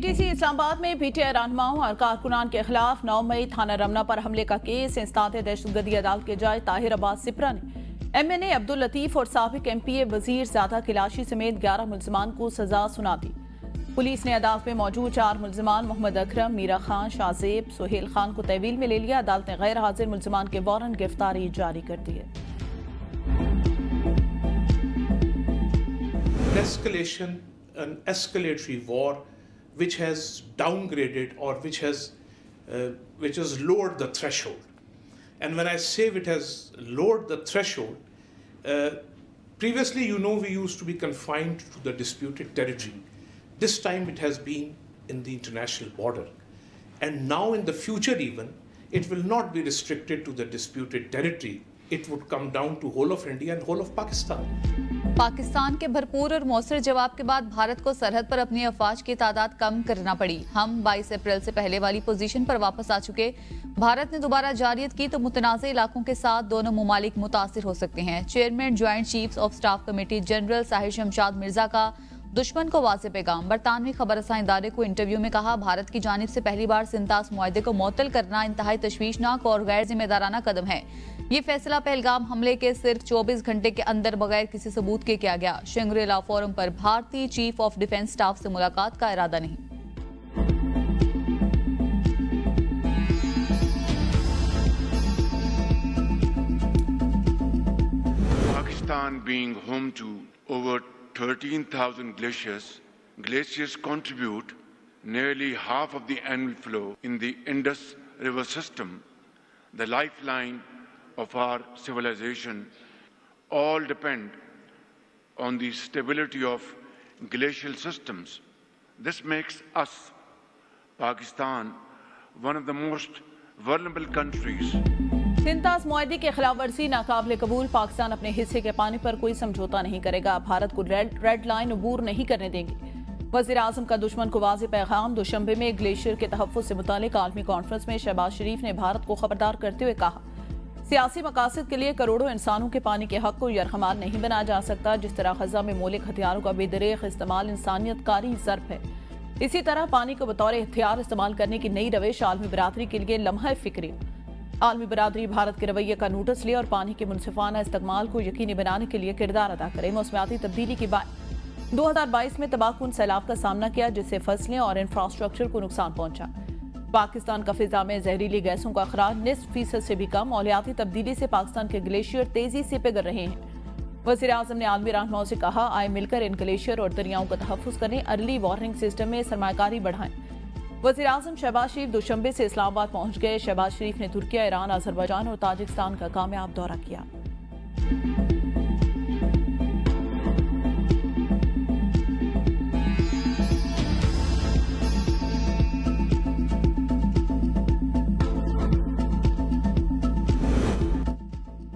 PTC Islamabad में PTI रहनुमाओं और कारकुनान के खिलाफ 9 मई थाना रमना पर हमले का केस इंसदाद दहशतगर्दी अदालत के जज ताहिर अब्बास सिप्रा ने एमएनए अब्दुल लतीफ और साबिक एमपीए वजीर ज़ादा किलाशी समेत 11 मुल्जिमान को सजा सुना दी। पुलिस ने अदालत में मौजूद 4 मुल्जिमान मोहम्मद अकरम, मीरा खान, शाहजेब, सुहेल खान को तहवील में ले लिया। अदालत ने गैर हाजिर मुल्जिमान के वारंट गिरफ्तारी जारी कर दी है। Escalation, an escalatory war which has downgraded or which has lowered the threshold. And when I say it has lowered the threshold, previously, we used to be confined to the disputed territory. This time it has been in the international border. And now in the future even, it will not be restricted to the disputed territory. It would come down to whole of India and whole of Pakistan. Pakistan के भरपूर और मौसर जवाब के बाद भारत को सरहद पर अपनी अफवाज की तादाद कम करना पड़ी। हम 22 अप्रैल से पहले वाली पोजीशन पर वापस आ चुके। भारत ने दोबारा जारियत की तो मुतनाज़ इलाकों के साथ दोनों मुमालिक मुतासिर हो सकते हैं। Chairman joint chiefs of staff committee general Sahir Shamshad Mirza का दुश्मन को वाज़े पैगाम। बरतानवी खबरसां इदारे को इंटरव्यू में कहा, भारत की जानिब से पहली बार सिंतास मुआहदे को मुअत्तल करना इंतहाई तशवीशनाक और गैर जिम्मेदाराना कदम है। ये फैसला पहलगाम हमले के सिर्फ 24 घंटे के अंदर बगैर किसी सबूत के किया गया। शंग्री-ला फोरम पर भारतीय चीफ ऑफ डिफेंस स्टाफ से मुलाकात का इरादा नहीं। Pakistan being home to over 13,000 glaciers contribute nearly half of the annual flow in the Indus River system, the lifeline of our civilization. All depend on the stability of glacial systems. This makes us, Pakistan, one of the most vulnerable countries. सिंतास मुआहदे की खिलाफ वर्जी नाकाबिल कबूल। पाकिस्तान अपने हिस्से के पानी पर कोई समझौता नहीं करेगा। भारत को रेड लाइन अबूर नहीं करने देंगे। वज़ीर आज़म का दुश्मन को वाज़े पैगाम। दुशंबे में ग्लेशियर के तहफ़्फ़ुज़ से मुतालिक आलमी कॉन्फ्रेंस में शहबाज शरीफ ने भारत को खबरदार करते हुए कहा, सियासी मकासद के लिए करोड़ों इंसानों के पानी के हक को यरहमाल नहीं बनाया जा सकता। जिस तरह ग़ज़ा में मौलिक हथियारों का बेदरेख इस्तेमाल इंसानियत कारी ज़र्फ़ है, इसी तरह पानी को बतौर हथियार इस्तेमाल करने की नई रविश आलमी बरादरी के लिए लम्हा फ़िक्री। आलमी बरादरी भारत के रवैये का नोटिस ले और पानी के मुनसिफाना इस्तेमाल को यकीनी बनाने के लिए किरदार अदा करे। मौसमियाती तब्दीली के बाद 2022 में तबाहकुन सैलाब का सामना किया, जिससे फसलें और इंफ्रास्ट्रक्चर को नुकसान पहुंचा। पाकिस्तान का फिजा में जहरीली गैसों का अखराज 90% से भी कम। मौलियाती तब्दीली से पाकिस्तान के ग्लेशियर तेजी से पिघल रहे हैं। वज़ीर आज़म ने आलमी रहनुमाओं से कहा, आए मिलकर इन ग्लेशियर और दरियाओं का तहफ़्फ़ुज़ करें, अर्ली वार्निंग सिस्टम में सरमायाकारी बढ़ाएं। वज़ीर आज़म शहबाज शरीफ दुशंबे से इस्लामाबाद पहुंच गए। शहबाज शरीफ ने तुर्की, ईरान, अज़रबैजान और ताजिकिस्तान का कामयाब दौरा किया।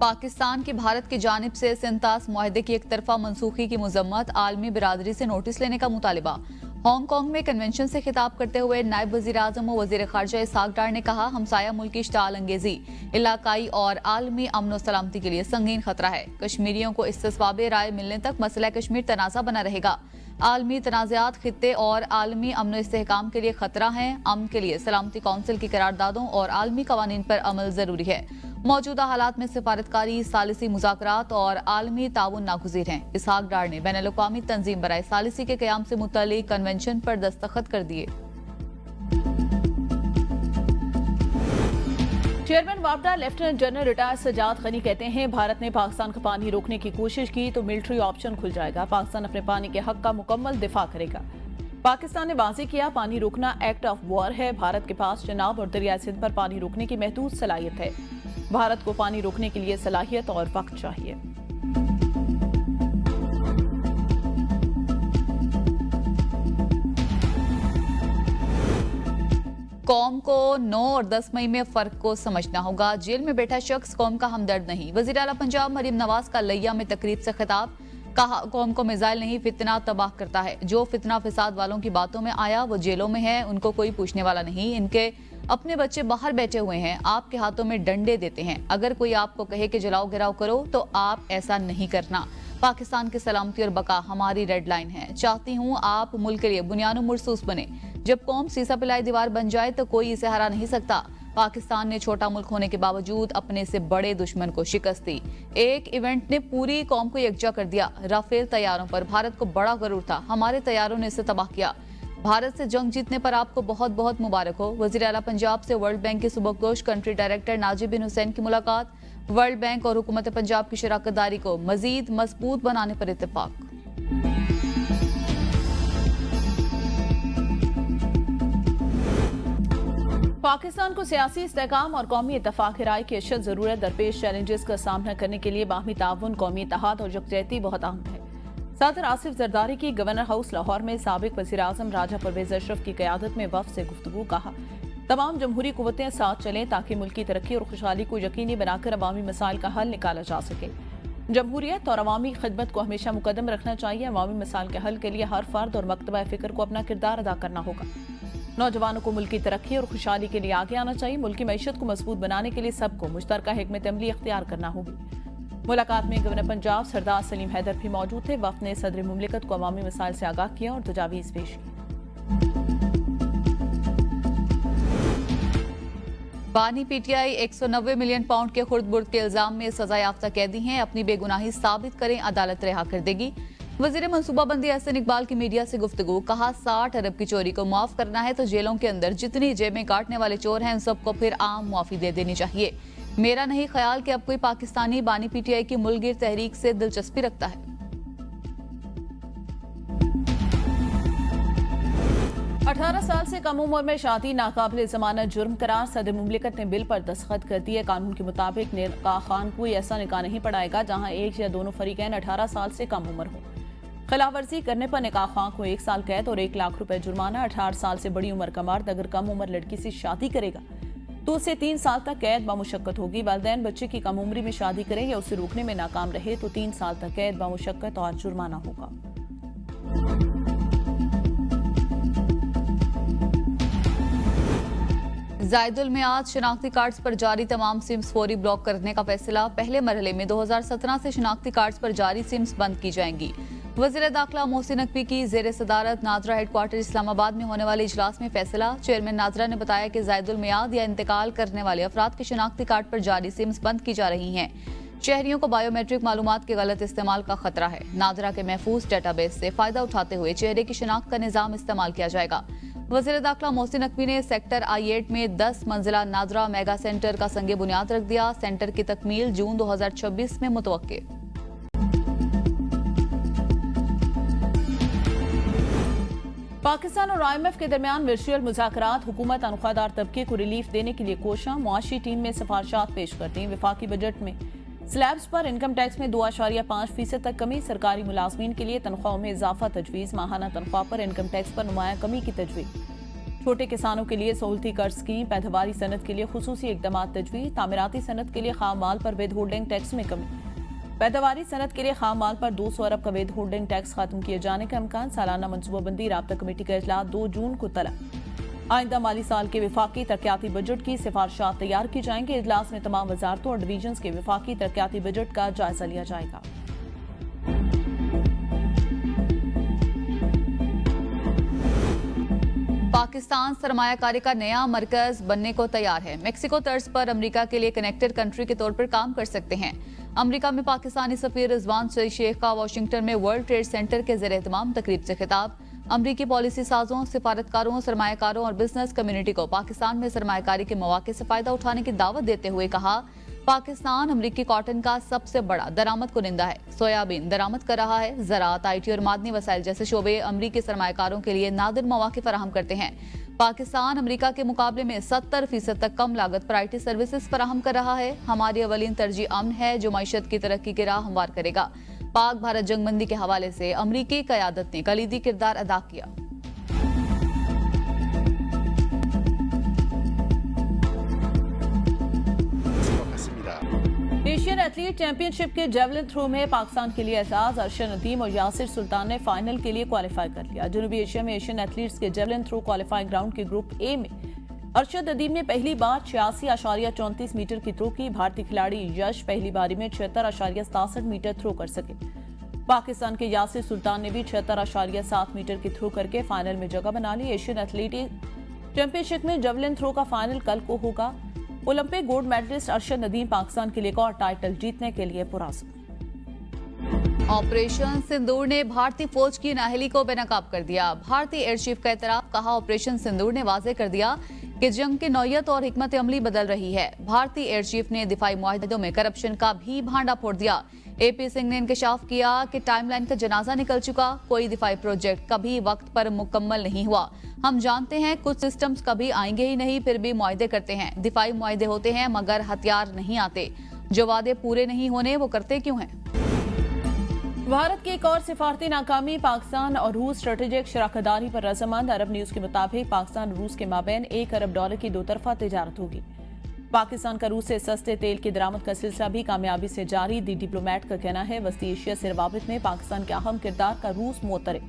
पाकिस्तान की भारत की जानिब से सिंतास मुआहदे की एक तरफा मनसूखी की मजम्मत। आलमी बिरादरी से नोटिस लेने का मुतालिबा। हांगकांग में कन्वेंशन से खिताब करते हुए नायब वजीर आजम और वजीर खारजा इसहाक डार ने कहा, हमसाया मुल्क की इश्ताल अंगेजी इलाकाई और आलमी अमन और सलामती के लिए संगीन खतरा है। कश्मीरियों को इस्तिस्बाब राय मिलने तक मसला कश्मीर तनाज़ा बना रहेगा। आलमी तनाज़ात खित्ते और आलमी अमन और इस्तेहकाम के लिए खतरा है। अमन के लिए सलामती कौंसिल की करारदादों और आलमी कवानीन पर अमल जरूरी है। मौजूदा हालात में सिफारतकारी, सालिसी मुज़ाकरात और आलमी ताउन नागुज़ीर हैं। इसहाक डार ने बैनुल अक़वामी तंजीम बराए सालिसी के क़याम से मुतल्लिक़ कन्वेंशन पर दस्तखत कर दिए। चेयरमैन वापडा lieutenant general retired Sajjad Ghani कहते हैं, भारत ने पाकिस्तान का पानी रोकने की कोशिश की तो मिलिट्री ऑप्शन खुल जाएगा। पाकिस्तान अपने पानी के हक का मुकम्मल दिफा करेगा। पाकिस्तान ने वाज़ेह किया, पानी रोकना एक्ट ऑफ वॉर है। भारत के पास चनाब और दरिया सिंध पर पानी रोकने की महदूद सलाहियत है। भारत को पानी रोकने के लिए सलाहियत और वक्त चाहिए। कौम को 9 और 10 मई में फर्क को समझना होगा। जेल में बैठा शख्स कौम का हमदर्द नहीं। वज़ीर आला पंजाब मरीम नवाज का लैया में तकरीब से खिताब। कहा, कौम को मिसाइल नहीं फितना तबाह करता है। जो फितना फिसाद वालों की बातों में आया वो जेलों में है, उनको कोई पूछने वाला नहीं। इनके अपने बच्चे बाहर बैठे हुए हैं, आपके हाथों में डंडे देते हैं। अगर कोई आपको कहे कि जलाओ गिराओ करो तो आप ऐसा नहीं करना। पाकिस्तान की सलामती और बका हमारी रेड लाइन है। चाहती हूँ आप मुल्क के लिए बुनियाद मुरसूस बने। जब कौम सीसा पिलाई दीवार बन जाए तो कोई इसे हरा नहीं सकता। पाकिस्तान ने छोटा मुल्क होने के बावजूद अपने से बड़े दुश्मन को शिकस्त दी। एक इवेंट ने पूरी कौम को यकजा कर दिया। राफेल तैयारों पर भारत को बड़ा गरूर था, हमारे तैयारों ने इसे तबाह किया। भारत से जंग जीतने पर आपको बहुत बहुत मुबारक हो। वजीर आला पंजाब से वर्ल्ड बैंक के सुबकदोश कंट्री डायरेक्टर नाजिब बिन हुसैन की मुलाकात। वर्ल्ड बैंक और हुकूमत पंजाब की शराकतदारी को मजीद मजबूत बनाने पर इत्तेफाक। पाकिस्तान को सियासी इस्तेहकाम और कौमी इत्तफाक राय की अशद जरूरत दरपेश चैलेंजेस का सामना करने के लिए बाहमी ताउन, कौमी इत्तेहाद और यकजहती बहुत अहम है। सदर आसिफ जरदारी की गवर्नर हाउस लाहौर में साबिक वज़ीर आज़म राजा परवेज अशरफ की क़यादत में वफ़द से गुफ्तगू। कहा, तमाम जमहूरी कुव्वतें साथ चलें ताकि मुल्की तरक्की और खुशहाली को यकीनी बनाकर अवामी मसाइल का हल निकाला जा सके। जमहूरियत और अवामी खिदमत को हमेशा मुकदम रखना चाहिए। अवामी मसाइल के हल के लिए हर फर्द और मकतबा फ़िक्र को अपना किरदार अदा करना होगा। नौजवानों को मुल्की तरक्की और खुशहाली के लिए आगे आना चाहिए। मुल्की मईशत को मजबूत बनाने के लिए सबको मुश्तरका हिकमत अमली इख्तियार करना होगी। मुलाकात में गवर्नर पंजाब सरदार सलीम हैदर भी मौजूद थे। वफ़द ने सदर मुमलिकत को अवामी मसाइल से आगाह किया और तजावीज़ पेश की। बानी पीटीआई 190 मिलियन पाउंड के खुर्द बुर्द के इल्जाम में सजा याफ्ता कैदी हैं। अपनी बेगुनाही साबित करें, अदालत रिहा कर देगी। वजीर मनसूबाबंदी एहसन इकबाल की मीडिया से गुफ्तगू। कहा, 60 अरब की चोरी को माफ करना है तो जेलों के अंदर जितनी जेबें काटने वाले चोर हैं उन सबको फिर आम मुआफी दे देनी चाहिए। मेरा नहीं ख्याल कि अब कोई पाकिस्तानी बानी पीटीआई की मुल्कगिर तहरीक से दिलचस्पी रखता है। 18 साल से कम उम्र में शादी नाकाबिल जमानत जुर्म करार। सदर मुमलिकत ने बिल पर दस्तखत कर दिए। कानून के मुताबिक निकाह खान कोई ऐसा निकाह नहीं पढ़ाएगा जहां एक या दोनों फरीकैन 18 साल से कम उम्र हो। खिलाफ वर्जी करने पर निकाह खान को 1 साल कैद और 1 लाख रुपए जुर्माना। 18 साल से बड़ी उम्र का मर्द अगर कम उम्र लड़की से शादी करेगा तो उसे 3 साल तक कैद बामुशक्कत होगी। वालिदैन बच्चे की कम उम्री में शादी करें या उसे रोकने में नाकाम रहे तो 3 साल तक कैद बामुशक्कत और जुर्माना होगा। जायदुल मियाद शनाख्ती कार्ड्स पर जारी तमाम सिम्स फौरी ब्लॉक करने का फैसला। पहले मरहले में 2017 से शनाख्ती कार्ड्स पर जारी सिम्स बंद की जाएंगी। वज़ीर दाखिला मोहसिन नकवी की ज़ेर सदारत नाजरा हेडक्वार्टर इस्लामाबाद में होने वाले इजलास में फैसला। चेयरमैन नाजरा ने बताया कि जायदुल मियाद या इंतकाल करने वाले अफराद के शनाख्ती कार्ड पर जारी सिम्स बंद की जा रही हैं। शहरियों को बायोमेट्रिक मालूमात के गलत इस्तेमाल का खतरा है। नाजरा के महफूज डेटाबेस से फायदा उठाते हुए चेहरे की शनाख्त का निज़ाम इस्तेमाल किया जाएगा। वज़ीर दाखिला मोहसिन नकवी ने सेक्टर I-8 में 10 मंजिला नाजरा मेगा सेंटर का संगे बुनियाद रख दिया। सेंटर की तकमील जून 2026 में मुतवक्के। पाकिस्तान और IMF के दरमियान वर्चुअल मुज़ाकरात। हुकूमत तनख्वाहदार तबके को रिलीफ देने के लिए कोशिश। मुआशी टीम में सिफारिशात पेश करती हैं। वफाकी बजट में स्लैब्स पर इनकम टैक्स में 2.5% तक कमी। सरकारी मुलाजमीन के लिए तनख्वाहों में इजाफा तजवीज़। माहाना तनख्वाह पर इनकम टैक्स पर नुमाया कमी की तजवीज़। छोटे किसानों के लिए सहूलती कर्ज स्कीम। पैदावारी सनत के लिए खुसूसी इकदाम तजवीज़। तामीराती सनत के लिए खाम माल पर विद होल्डिंग टैक्स में कमी। पैदावारी सनत के लिए खाम माल पर 200 अरब का विद होल्डिंग टैक्स खत्म किए जाने का इम्कान। सालाना मनसूबाबंदी राब्ता कमेटी का इजलास 2 जून को तलब। आइंदा माली साल के विफाकी तरक्याती बजट की सिफारिशात तैयार की जाएंगी। इजलास में तमाम वजारतों और डिवीजन्स के विफाकी तरक्याती बजट का जायजा लिया जाएगा। पाकिस्तान सरमायाकारी का नया मरकज बनने को तैयार है। मेक्सिको तर्ज पर अमेरिका के लिए कनेक्टेड कंट्री के तौर पर काम कर सकते हैं। अमेरिका में पाकिस्तानी सफीर रिजवान शेख का वाशिंगटन में वर्ल्ड ट्रेड सेंटर के ज़ेर एहतमाम तकरीब से खिताब। अमरीकी पॉलिसी साजों, सिफारतकारों, सरमायाकारों और बिजनेस कम्युनिटी को पाकिस्तान में सरमायाकारी के मौके से फायदा उठाने की दावत देते हुए कहा, पाकिस्तान अमरीकी कॉटन का सबसे बड़ा दरामद कुनिंदा है। सोयाबीन दरामद कर रहा है। ज़राअत, IT और मादनी वसाइल जैसे शोबे अमरीकी सरमायाकारों के लिए नादिर मौके फराहम करते हैं। पाकिस्तान अमेरिका के मुकाबले में 70% तक कम लागत पर IT सर्विसेज फराहम कर रहा है। हमारी अवलीन तरजीह अमन है जो मईशत की तरक्की की राह हमवार करेगा। पाक भारत जंगबंदी के हवाले से अमरीकी क़यादत ने कलीदी किरदार अदा किया। एशियन एथलीट चैंपियनशिप के जेवलिन थ्रो में पाकिस्तान के लिए एजाज। अरशद नदीम और यासिर सुल्तान ने फाइनल के लिए क्वालिफाई कर लिया। जनूबी एशिया में एशियन एथलीट्स के जेवलिन थ्रो क्वालिफाइंग राउंड के ग्रुप A में अरशद नदीम ने पहली बार 86.34 मीटर की थ्रो की। भारतीय खिलाड़ी यश पहली बारी में 76.67 मीटर थ्रो कर सके। पाकिस्तान के यासिर सुल्तान ने भी 76.7 मीटर की थ्रो करके फाइनल में जगह बना ली। एशियन एथलेटिक चैंपियनशिप में जवलिन थ्रो का फाइनल कल को होगा। Olympic gold medallist Arshad Nadeem Pakistan के लिए एक और टाइटल जीतने के लिए पुरस्कार। ऑपरेशन सिंदूर ने भारतीय फौज की नाअहली को बेनकाब कर दिया। भारतीय एयर चीफ का एतराफ, कहा ऑपरेशन सिंदूर ने वाजे कर दिया कि जंग की नौयत और हिकमत अमली बदल रही है। भारतीय एयर चीफ ने दिफाई मुआहदों में करप्शन का भी भांडा फोड़ दिया। AP सिंह ने इंकशाफ किया कि टाइमलाइन का जनाजा निकल चुका, कोई दिफाई प्रोजेक्ट कभी वक्त पर मुकम्मल नहीं हुआ। हम जानते हैं कुछ सिस्टम्स कभी आएंगे ही नहीं, फिर भी मुआहदे करते हैं। दिफाई मुआहदे होते हैं मगर हथियार नहीं आते। जो वादे पूरे नहीं होने वो करते क्यों हैं? भारत की एक और सिफारती नाकामी, पाकिस्तान और रूस स्ट्रेटेजिक शराकतदारी पर रजामंद। अरब न्यूज के मुताबिक पाकिस्तान और रूस के माबैन $1 अरब की दोतरफा तिजारत होगी। पाकिस्तान का रूस से सस्ते तेल की दरामद का सिलसिला भी कामयाबी से जारी। दी डिप्लोमेट का कहना है वस्ती एशिया से रवाबित में पाकिस्तान के अहम किरदार का रूस मोतरफ।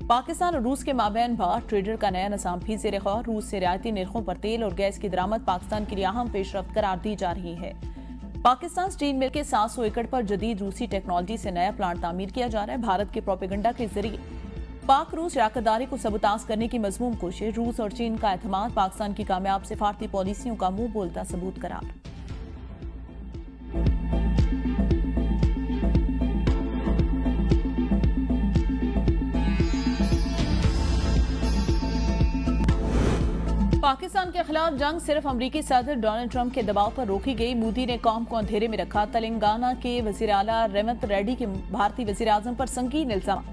पाकिस्तान और रूस के माबैन बार ट्रेडर का नया निजाम भी ज़ेर गौर। रूस से रियायती निर्खों पर तेल और गैस की दरामद पाकिस्तान के लिए अहम पेशरफ्त करार दी जा रही है। पाकिस्तान स्टील मिल के 700 एकड़ पर जदीद रूसी टेक्नोलॉजी से नया प्लांट तामीर किया जा रहा है। भारत के प्रोपेगेंडा के जरिए पाक रूस शराकतदारी को सबूताज करने की मजमूम कोशिश। रूस और चीन का एतमाद पाकिस्तान की कामयाब सिफारती पॉलिसियों का मुंह बोलता सबूत करार। पाकिस्तान के खिलाफ जंग सिर्फ अमरीकी सदर डोनाल्ड ट्रंप के दबाव पर रोकी गई। मोदी ने कौम को अंधेरे में रखा। तेलंगाना के वजीर आला रेवंत रेड्डी के भारतीय वजीर आजम पर संगीन इल्जाम।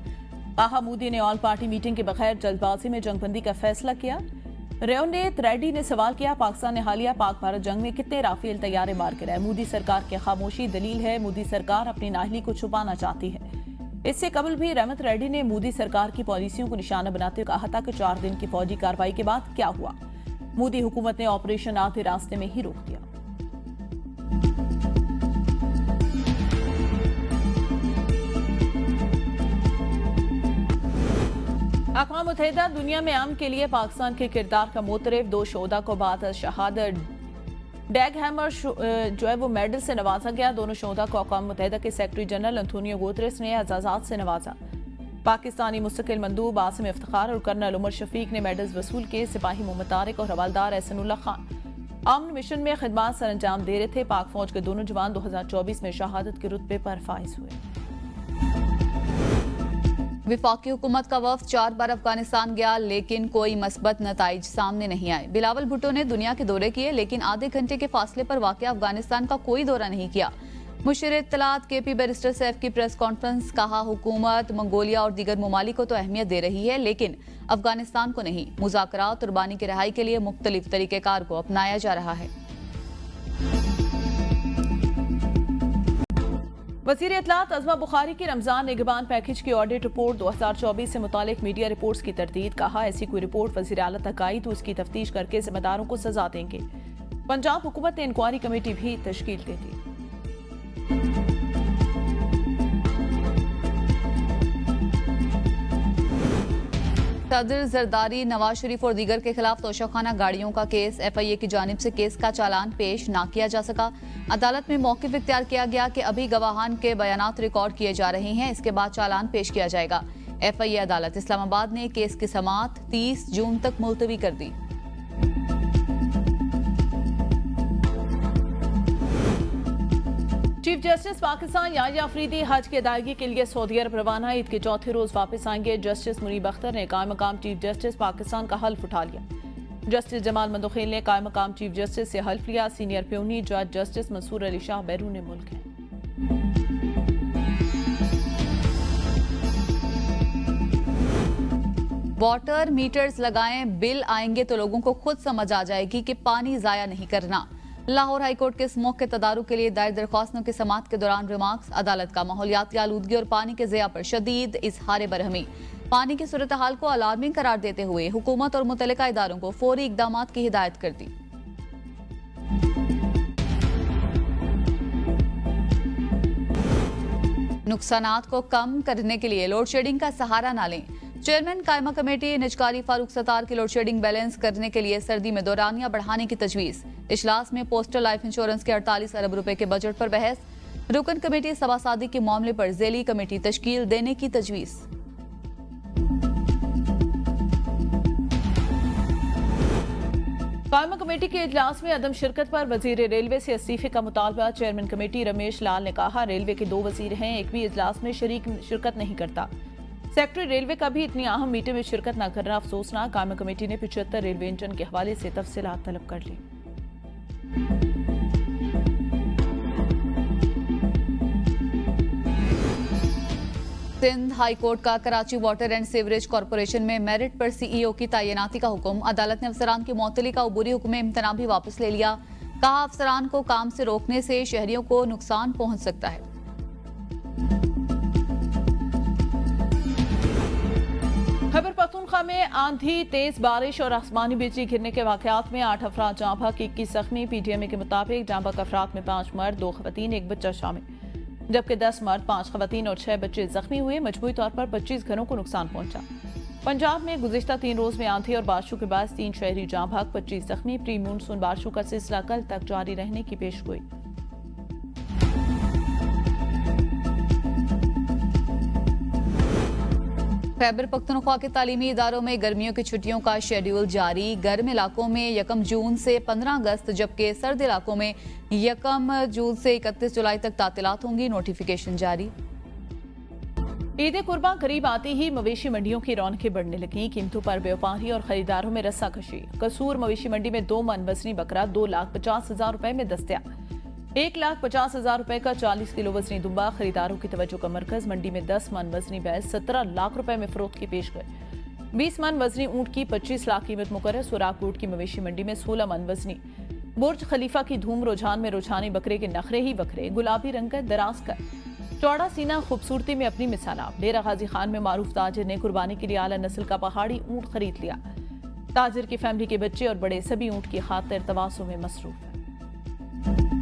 कहा मोदी ने ऑल पार्टी मीटिंग के बगैर जल्दबाजी में जंगबंदी का फैसला किया। रेवंत रेड्डी ने सवाल किया पाकिस्तान ने हालिया पाक भारत जंग में कितने राफेल तैयारे मार गिराए। मोदी सरकार की खामोशी दलील है। मोदी सरकार अपनी नाअहली को छुपाना चाहती है। इससे कबल भी रेवंत रेड्डी ने मोदी सरकार की पॉलिसियों को निशाना बनाते हुए कहा था कि 4 दिन की फौजी कार्रवाई के बाद क्या हुआ। मोदी हुकूमत ने ऑपरेशन आधे रास्ते में ही रोक दिया। अक़वाम मुत्तहिदा दुनिया में अमन के लिए पाकिस्तान के किरदार का मोतरफ। 2 शोहदा को बाद शहादत डैग हैमर जो है वो मेडल से नवाजा गया। दोनों शोहदा को अक़वाम मुत्तहिदा के सेक्रेटरी जनरल एंटोनियो गुतेरेस ने एजाज़ात से नवाजा। पाकिस्तानी मुस्तकिल मंदूब आसिम इफ्तिखार और कर्नल उमर शफीक ने मेडल्स वसूल किए। सिपाही मोहम्मद तारिक और हवालदार एहसनुल्लाह खान अमन मिशन में खिदमत सर अंजाम दे रहे थे। पाक फौज के दोनों जवान 2024 में शहादत के रुतबे पर फाइज हुए। विफाकी हुकूमत का वफ्द 4 बार अफगानिस्तान गया लेकिन कोई मस्बत नताइज सामने नहीं आए। बिलावल भुट्टो ने दुनिया के दौरे किए लेकिन आधे घंटे के फासले पर वाक़या अफगानिस्तान का कोई दौरा नहीं किया। मुशीर इत्तलात KP बैरिस्टर सैफ की प्रेस कॉन्फ्रेंस, कहा हुकूमत मंगोलिया और दीगर ममालिक को तो अहमियत दे रही है लेकिन अफगानिस्तान को नहीं। मुज़ाकरात और बानी की रिहाई के लिए मुख्तलिफ तरीक़ेकार को अपनाया जा रहा है। वज़ीर इत्तलात अज़मा बुखारी की रमजान निगहबान पैकेज की ऑडिट रिपोर्ट 2024 से मुतालिक मीडिया रिपोर्ट्स की तरदीद। कहा ऐसी कोई रिपोर्ट वज़ीर आला तक आई तो उसकी तफ्तीश करके जिम्मेदारों को सजा देंगे। पंजाब हुकूमत ने इंक्वायरी कमेटी भी तश्कील दे दी। सदर जरदारी, नवाज शरीफ और दीगर के खिलाफ तोशाखाना गाड़ियों का केस। FIA की जानिब से केस का चालान पेश ना किया जा सका। अदालत में मौक़िफ़ इख्तियार किया गया कि अभी गवाहान के बयानात रिकॉर्ड किए जा रहे हैं, इसके बाद चालान पेश किया जाएगा। FIA अदालत इस्लामाबाद ने केस की समाअत 30 जून तक मुलतवी कर दी। चीफ जस्टिस पाकिस्तान याहिया अफरीदी हज की अदायगी के लिए सऊदी अरब रवाना। ईद के चौथे रोज वापस आएंगे। जस्टिस मुनीब अख्तर ने कायम मकाम चीफ जस्टिस पाकिस्तान का हल्फ उठा लिया। जस्टिस जमाल मंदोखेल ने कायम मकाम चीफ जस्टिस से हल्फ लिया। सीनियर प्यूनी जज जस्टिस मंसूर अली शाह बैरून मुल्क हैं। वाटर मीटर्स लगाएं, बिल आएंगे तो लोगों को खुद समझ आ जाएगी कि पानी जाया नहीं करना। लाहौर हाईकोर्ट के स्मोक के तदारुक के लिए दायर दरख्वास्तों की समाअत के दौरान रिमार्क्स। अदालत का माहौलियाती आलूदगी और पानी के ज़िया पर शदीद इजहार बरहमी। पानी की सूरत हाल को अलार्मिंग करार देते हुए हुकूमत और मुतल्लिका इदारों को फौरी इक़दामात की हिदायत कर दी। नुकसानात को कम करने के लिए लोड शेडिंग का सहारा न लें। चेयरमैन कायमा कमेटी निजकारी फारूक सत्तार की लोड शेडिंग बैलेंस करने के लिए सर्दी में दौरानिया बढ़ाने की तजवीज़। इजलास में पोस्टल लाइफ इंश्योरेंस के 48 अरब रुपए के बजट पर बहस। रुकन कमेटी सभासादी के मामले पर ज़ैली कमेटी तश्कील देने की तजवीज़। कायमा कमेटी के इजलास में अदम शिरकत पर वजीर रेलवे से इस्तीफे का मुतालबा। चेयरमैन कमेटी रमेश लाल ने कहा, रेलवे के 2 वजीर हैं, एक भी इजलास में शिरकत नहीं करता। सेक्रेटरी रेलवे का भी इतनी अहम मीटिंग में शिरकत न करना अफसोसनाक। कायमा कमेटी ने 75 रेलवे इंजन के हवाले से तफसीलात तलब कर ली। सिंध हाई कोर्ट का Karachi water and sewerage corporation में मेरिट पर सीईओ की तैनाती का हुक्म। अदालत ने अफसरान की मुअत्तली का अबूरी हुक्म इम्तना भी वापस ले लिया। कहा, अफसरान को काम से रोकने से शहरियों को नुकसान पहुंच सकता है। खैबर पख्तूनख्वा में आंधी, तेज बारिश और आसमानी बिजली गिरने के वाकयात में 8 अफराद जाँ बहक, 21 जख्मी। पीटीएमए के मुताबिक जाँ बहक अफराद में 5 मर्द, 2 खवातीन, 1 बच्चा शामिल, जबकि 10 मर्द, 5 खवातीन और 6 बच्चे जख्मी हुए। मजमूई तौर पर 25 घरों को नुकसान पहुंचा। पंजाब में गुज़िश्ता 3 रोज में आंधी और बारिशों के बाद 3 शहरी जाँ बहक, 25 जख्मी। प्री मानसून बारिशों का सिलसिला कल तक जारी रहने की पेशगोई। खैबर पख्तूनख्वा के तालीमी इदारों में गर्मियों की छुट्टियों का शेड्यूल जारी। गर्म इलाकों में 1 जून से 15 अगस्त, जबकि सर्द इलाकों में 1 जून से 31 जुलाई तक तातीलात होंगी। नोटिफिकेशन जारी। ईद कुर्बा करीब आते ही मवेशी मंडियों की रौनकें बढ़ने लगीं। कीमतों पर व्यापारी और खरीदारों में रस्साकशी। कसूर मवेशी मंडी में 2 मन वजनी बकरा 2,50,000 रुपए में दस्तयाब। 1,50,000 रुपए का 40 किलो वजनी दुम्बा खरीदारों की तवज्जो का मरकज। मंडी में 10 मन वजनी भैंस 17 लाख रुपए में फरोख्त की पेश गई। 20 मन वजनी ऊंट की 25 लाख कीमत मुकर्रर। सुराग ऊंट की मवेशी मंडी में 16 मन वजनी। बुर्ज खलीफा की धूम रुझान में रुझानी बकरे के नखरे ही बकरे। गुलाबी रंग का दराज कर, चौड़ा सीना, खूबसूरती में अपनी मिसाल। डेरा गाजी खान में मारूफ ताजिर ने कुर्बानी के लिए आला नस्ल का पहाड़ी ऊंट खरीद लिया। ताजिर की फैमिली के बच्चे और बड़े सभी ऊंट की खातिर तवासु में मसरूफ हैं।